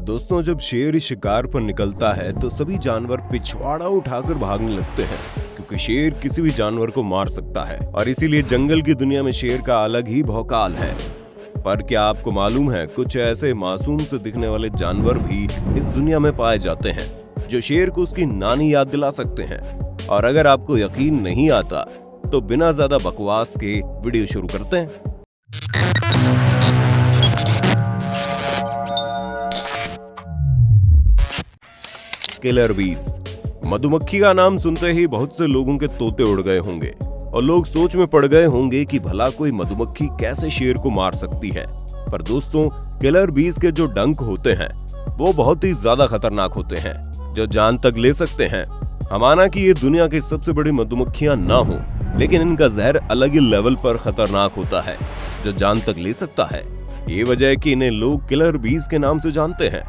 दोस्तों, जब शेर शिकार पर निकलता है तो सभी जानवर पिछवाड़ा उठाकर भागने लगते हैं, क्योंकि शेर किसी भी जानवर को मार सकता है और इसीलिए जंगल की दुनिया में शेर का अलग ही भौकाल है। पर क्या आपको मालूम है, कुछ ऐसे मासूम से दिखने वाले जानवर भी इस दुनिया में पाए जाते हैं जो शेर को उसकी नानी याद दिला सकते हैं। और अगर आपको यकीन नहीं आता तो बिना ज्यादा बकवास के वीडियो शुरू करते हैं। किलर बीज। मधुमक्खी का नाम सुनते ही बहुत से लोगों के तोते उड़ गए होंगे और लोग सोच में पड़ गए होंगे कि भला कोई मधुमक्खी कैसे शेर को मार सकती है। पर दोस्तों, किलर बीज के जो डंक होते हैं वो बहुत ही ज्यादा खतरनाक होते हैं, जो जान तक ले सकते हैं। माना कि ये दुनिया की सबसे बड़ी मधुमक्खियां ना हो, लेकिन इनका जहर अलग ही लेवल पर खतरनाक होता है, जो जान तक ले सकता है। ये वजह है कि इन्हें लोग किलर बीज के नाम से जानते हैं।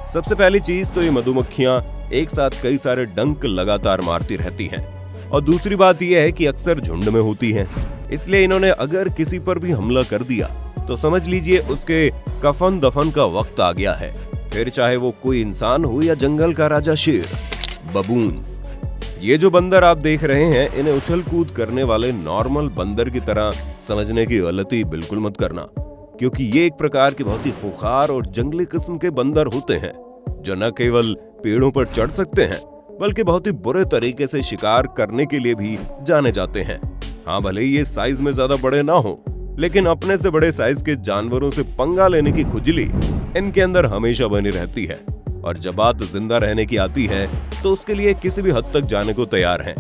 सबसे पहली चीज तो ये मधुमक्खियां एक साथ कई सारे डंक लगातार मारती रहती हैं, और दूसरी बात यह है कि अक्सर झुंड में होती हैं। इसलिए इन्होंने अगर किसी पर भी हमला कर दिया तो समझ लीजिए उसके कफन दफन का वक्त आ गया है, फिर चाहे वो कोई इंसान हो या जंगल का राजा शेर। बबून्स। ये जो बंदर आप देख रहे हैं, इन्हें उछल कूद करने वाले नॉर्मल बंदर की तरह समझने की गलती बिल्कुल मत करना, क्योंकि ये एक प्रकार के बहुत ही खूंखार और जंगली किस्म के बंदर होते हैं, जो न केवल पेड़ों पर चढ़ सकते हैं बल्कि बहुत ही बुरे तरीके से शिकार करने के लिए भी जाने जाते हैं। हाँ, भले ही ये साइज में ज्यादा बड़े ना हो, लेकिन अपने से बड़े साइज के जानवरों से पंगा लेने की खुजली इनके अंदर हमेशा बनी रहती है, और जब बात जिंदा रहने की आती है तो उसके लिए किसी भी हद तक जाने को तैयार हैं।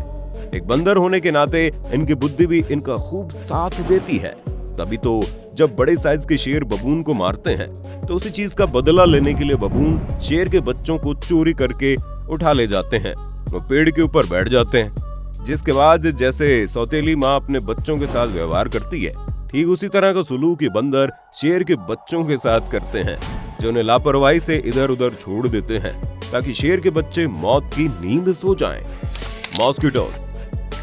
एक बंदर होने के नाते इनकी बुद्धि भी इनका खूब साथ देती है। तभी तो जब बड़े साइज के शेर बबून को मारते हैं तो उसी चीज का बदला लेने के लिए बबून शेर के बच्चों को चोरी करके उठा ले जाते हैं। वो पेड़ के ऊपर बैठ जाते हैं, जिसके बाद जैसे सौतेली माँ अपने बच्चों के साथ व्यवहार करती है, ठीक उसी तरह का सुलूक ये बंदर शेर के बच्चों के साथ करते हैं, जो उन्हें लापरवाही से इधर उधर छोड़ देते हैं ताकि शेर के बच्चे मौत की नींद सो जाएं। मॉस्किटोस।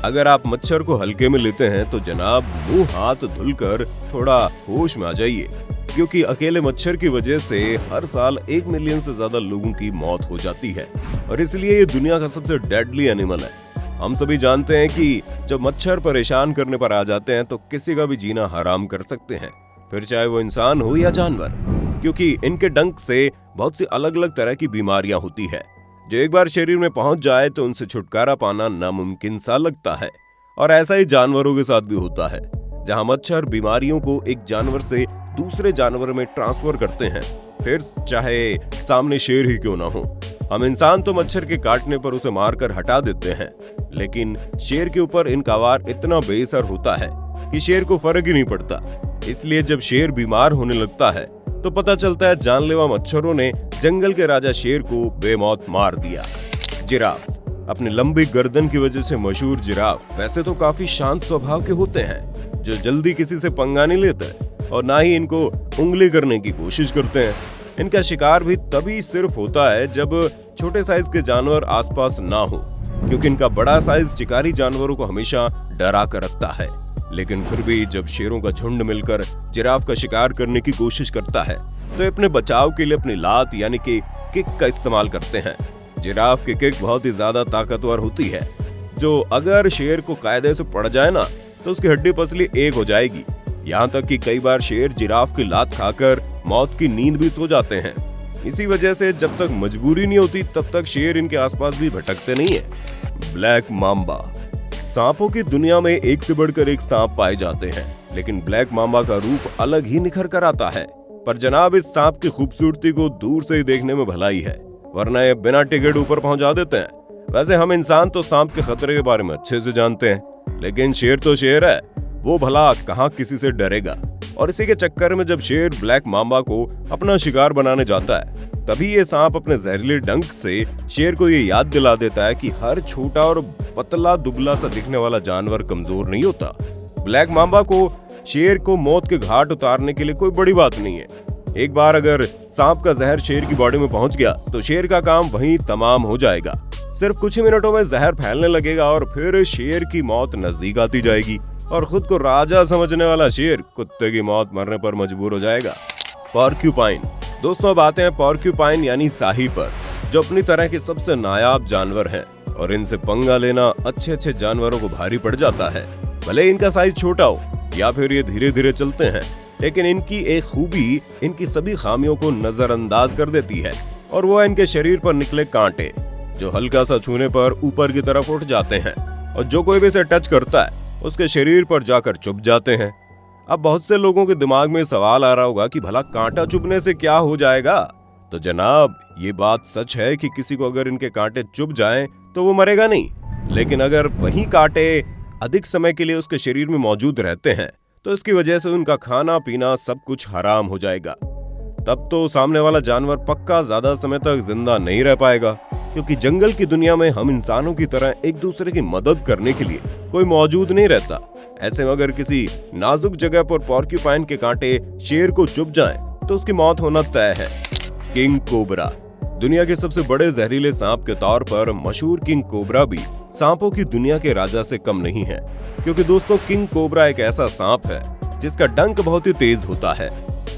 अगर आप मच्छर को हल्के में लेते हैं तो जनाब मुंह हाथ धुलकर थोड़ा होश में आ जाइए, क्योंकि अकेले मच्छर की वजह से हर साल 1 मिलियन से ज्यादा लोगों की मौत हो जाती है, और इसलिए ये दुनिया का सबसे डेडली एनिमल है। हम सभी जानते हैं कि जब मच्छर परेशान करने पर आ जाते हैं तो किसी का भी जीना हराम कर सकते हैं, फिर चाहे वो इंसान हो या जानवर, क्योंकि इनके डंक से बहुत सी अलग अलग तरह की बीमारियां होती है, जो एक बार शरीर में पहुंच जाए तो उनसे छुटकारा पाना नामुमकिन सा लगता है। और ऐसा ही जानवरों के साथ भी होता है, जहां मच्छर बीमारियों को एक जानवर से दूसरे जानवर में ट्रांसफर करते हैं, फिर चाहे सामने शेर ही क्यों ना हो। हम इंसान तो मच्छर के काटने पर उसे मारकर हटा देते हैं, लेकिन शेर के ऊपर इनका वार इतना बेअसर होता है कि शेर को फर्क ही नहीं पड़ता। इसलिए जब शेर बीमार होने लगता है तो पता चलता है जानलेवा मच्छरों ने जंगल के राजा शेर को बेमौत मार दिया। जिराफ। अपनी लंबी गर्दन की वजह से मशहूर जिराफ वैसे तो काफी शांत स्वभाव के होते हैं, जो जल्दी किसी से पंगा नहीं लेते और ना ही इनको उंगली करने की कोशिश करते हैं। इनका शिकार भी तभी सिर्फ होता है जब छोटे साइज के जानवर आसपास ना हो, क्योंकि इनका बड़ा साइज शिकारी जानवरों को हमेशा डरा कर रखता है। लेकिन फिर भी जब शेरों का झुंड मिलकर जिराफ का शिकार करने की कोशिश करता है तो अपने बचाव के लिए अपनी लात यानी कि किक का इस्तेमाल करते हैं। जिराफ की किक बहुत ही ज्यादा ताकतवर होती है, जो अगर शेर को कायदे से पड़ जाए ना तो उसकी हड्डी पसली एक हो जाएगी। यहाँ तक कि कई बार शेर जिराफ की लात खाकर मौत की नींद भी सो जाते हैं। इसी वजह से जब तक मजबूरी नहीं होती तब तक शेर इनके आसपास भी भटकते नहीं है। Black Mamba. सांपों की दुनिया में एक से बढ़कर एक सांप पाए जाते हैं, लेकिन ब्लैक मांबा का रूप अलग ही निखर कर आता है। पर जनाब, इस सांप की खूबसूरती को दूर से ही देखने में भलाई है, वरना ये बिना टिकट ऊपर पहुंचा देते हैं। वैसे हम इंसान तो सांप के खतरे के बारे में अच्छे से जानते हैं, लेकिन शेर तो शेर है, वो भला कहाँ किसी से डरेगा। और इसी के चक्कर में जब शेर ब्लैक मांबा को अपना शिकार बनाने जाता है, तभी ये सांप अपने जहरीले डंक से शेर को ये याद दिला देता है कि हर छोटा और पतला दुबला सा दिखने वाला जानवर कमजोर नहीं होता। ब्लैक मांबा को शेर को मौत के घाट उतारने के लिए कोई बड़ी बात नहीं है। एक बार अगर सांप का जहर शेर की बॉडी में पहुंच गया तो शेर का काम वहीं तमाम हो जाएगा। सिर्फ कुछ ही मिनटों में जहर फैलने लगेगा और फिर शेर की मौत नजदीक आती जाएगी और खुद को राजा समझने वाला शेर कुत्ते की मौत मरने पर मजबूर हो जाएगा। पॉर्क्यूपाइन। दोस्तों अब आते हैं पॉर्क्यूपाइन यानी शाही पर, जो अपनी तरह के सबसे नायाब जानवर हैं और इनसे पंगा लेना अच्छे जानवरों को भारी पड़ जाता है। भले इनका साइज छोटा हो या फिर ये धीरे धीरे चलते हैं, लेकिन इनकी एक खूबी इनकी सभी खामियों को नजरअंदाज कर देती है और वो इनके शरीर पर निकले कांटे, जो हल्का सा छूने पर ऊपर की तरफ उठ जाते हैं और जो कोई भी इसे टच करता है उसके शरीर पर जाकर चुभ जाते हैं। अब बहुत से लोगों के दिमाग में सवाल आ रहा होगा कि भला कांटा चुभने से क्या हो जाएगा। तो जनाब ये बात सच है कि किसी को अगर इनके कांटे चुभ जाएं तो वो मरेगा नहीं, लेकिन अगर वही कांटे अधिक समय के लिए उसके शरीर में मौजूद रहते हैं तो इसकी वजह से उनका खाना पीना सब कुछ हराम हो जाएगा। तब तो सामने वाला जानवर पक्का ज्यादा समय तक जिंदा नहीं रह पाएगा, क्योंकि जंगल की दुनिया में हम इंसानों की तरह एक दूसरे की मदद करने के लिए कोई मौजूद नहीं रहता। ऐसे में अगर किसी नाजुक जगह पर पॉर्क्यूपाइन के कांटे शेर को चुभ जाएं तो उसकी मौत होना तय है। King cobra. दुनिया के सबसे बड़े जहरीले सांप के तौर पर मशहूर किंग कोबरा भी सांपों की दुनिया के राजा से कम नहीं है, क्योंकि दोस्तों किंग कोबरा एक ऐसा सांप है जिसका डंक बहुत ही तेज होता है,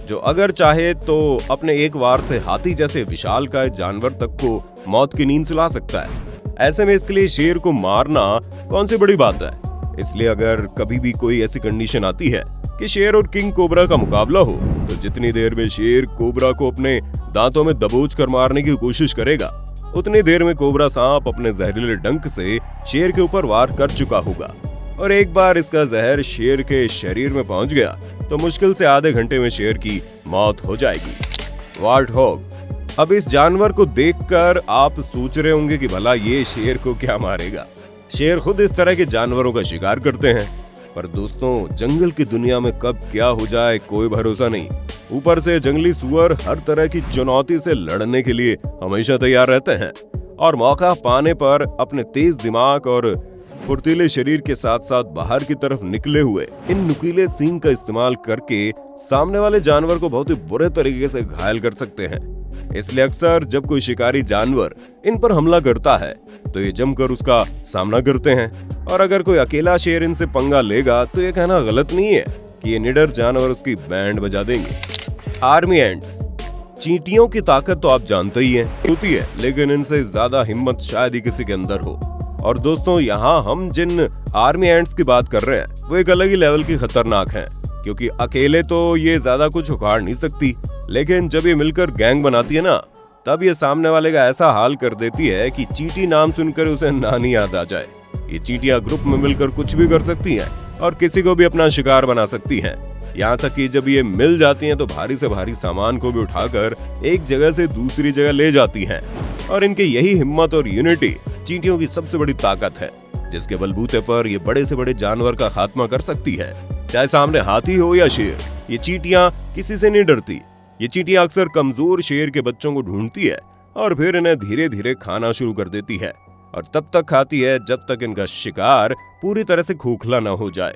जो अगर चाहे तो अपने एक वार से हाथी जैसे विशालकाय जानवर तक को मौत की नींद सुला सकता है। ऐसे में इसके लिए शेर को मारना कौन सी बड़ी बात है। इसलिए अगर कभी भी कोई ऐसी कंडीशन आती है कि शेर और किंग कोबरा का मुकाबला हो, तो जितनी देर में शेर कोबरा को अपने दांतों में दबोच कर मारने की कोशिश करेगा, उतनी देर में कोबरा सांप अपने जहरीले डंक से शेर के ऊपर वार कर चुका होगा। और एक बार इसका जहर शेर के शरीर में पहुंच गया तो मुश्किल से आधे घंटे में शेर की मौत हो जाएगी। वार्टहॉग। अब इस जानवर को देखकर आप सोच रहे होंगे कि भला ये शेर को क्या मारेगा। शेर खुद इस तरह के जानवरों का शिकार करते हैं, पर दोस्तों जंगल की दुनिया में कब क्या हो जाए कोई भरोसा नहीं। ऊपर से जंगली सुअर हर तरह की चुनौती से लड़ने के लिए हमेशा तैयार रहते हैं और मौका पाने पर अपने तेज दिमाग और फुर्तीले शरीर के साथ साथ बाहर की तरफ निकले हुए इन नुकीले सींग का इस्तेमाल करके सामने वाले जानवर को बहुत ही बुरे तरीके से घायल कर सकते हैं। इसलिए अक्सर जब कोई शिकारी जानवर इन पर हमला करता है तो ये जमकर उसका सामना करते हैं, और अगर कोई अकेला शेर इनसे पंगा लेगा तो ये कहना गलत नहीं है कि ये निडर जानवर उसकी बैंड बजा देंगे। Army ants. चींटियों की ताकत तो आप जानते ही हैं होती है, लेकिन इनसे ज्यादा हिम्मत शायद ही किसी के अंदर हो। और दोस्तों यहाँ हम जिन आर्मी एंट्स की बात कर रहे हैं वो एक अलग ही लेवल की खतरनाक हैं, क्योंकि अकेले तो ये ज्यादा कुछ उखाड़ नहीं सकती, लेकिन जब ये मिलकर गैंग बनाती है ना, तब ये सामने वाले का ऐसा हाल कर देती है कि चींटी नाम सुनकर उसे नानी याद आ जाए। ये चींटियां ग्रुप में मिलकर कुछ भी कर सकती हैं और किसी को भी अपना शिकार बना सकती हैं। यहाँ तक कि जब ये मिल जाती हैं तो भारी से भारी सामान को भी उठाकर एक जगह से दूसरी जगह ले जाती हैं। और इनकी यही हिम्मत और यूनिटी चींटियों की सबसे बड़ी ताकत है, जिसके बलबूते पर ये बड़े से बड़े जानवर का खात्मा कर सकती है। चाहे सामने हाथी हो या शेर, ये चींटियां किसी से नहीं डरती। ये चींटियां अक्सर कमजोर शेर के बच्चों को ढूंढती है और फिर इन्हें धीरे धीरे खाना शुरू कर देती है, और तब तक खाती है जब तक इनका शिकार पूरी तरह से खोखला न हो जाए।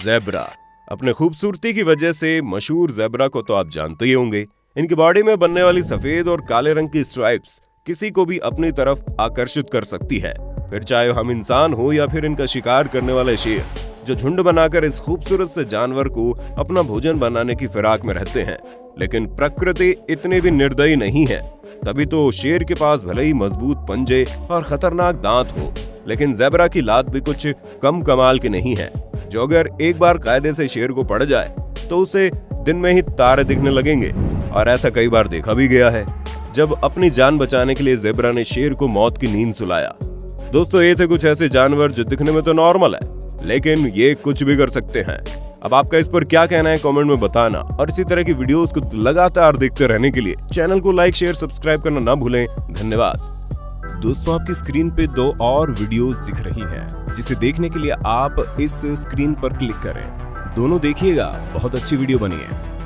ज़ेब्रा। अपने खूबसूरती की वजह से मशहूर ज़ेब्रा को तो आप जानते ही होंगे। इनकी बॉडी में बनने वाली सफेद और काले रंग की स्ट्राइप्स किसी को भी अपनी तरफ आकर्षित कर सकती है, फिर चाहे हम इंसान हो या फिर इनका शिकार करने वाले शेर, जो झुंड बनाकर इस खूबसूरत से जानवर को अपना भोजन बनाने की फिराक में रहते हैं। लेकिन प्रकृति इतनी भी निर्दयी नहीं है, तभी तो शेर के पास भले ही मजबूत पंजे और खतरनाक दांत हो, लेकिन ज़ेब्रा की लात भी कुछ कम कमाल की नहीं है, जो अगर एक बार कायदे से शेर को पड़ जाए तो उसे दिन में ही तारे दिखने लगेंगे। और ऐसा कई बार देखा भी गया है जब अपनी जान बचाने के लिए ज़ेब्रा ने शेर को मौत की नींद सुलाया। दोस्तों ये थे कुछ ऐसे जानवर जो दिखने में तो नॉर्मल है, लेकिन ये कुछ भी कर सकते हैं। अब आपका इस पर क्या कहना है कमेंट में बताना, और इसी तरह की वीडियोस को लगातार देखते रहने के लिए चैनल को लाइक शेयर सब्सक्राइब करना ना भूलें। धन्यवाद। दोस्तों आपकी स्क्रीन पे 2 और वीडियोस दिख रही हैं, जिसे देखने के लिए आप इस स्क्रीन पर क्लिक करें। दोनों देखिएगा, बहुत अच्छी वीडियो बनी है।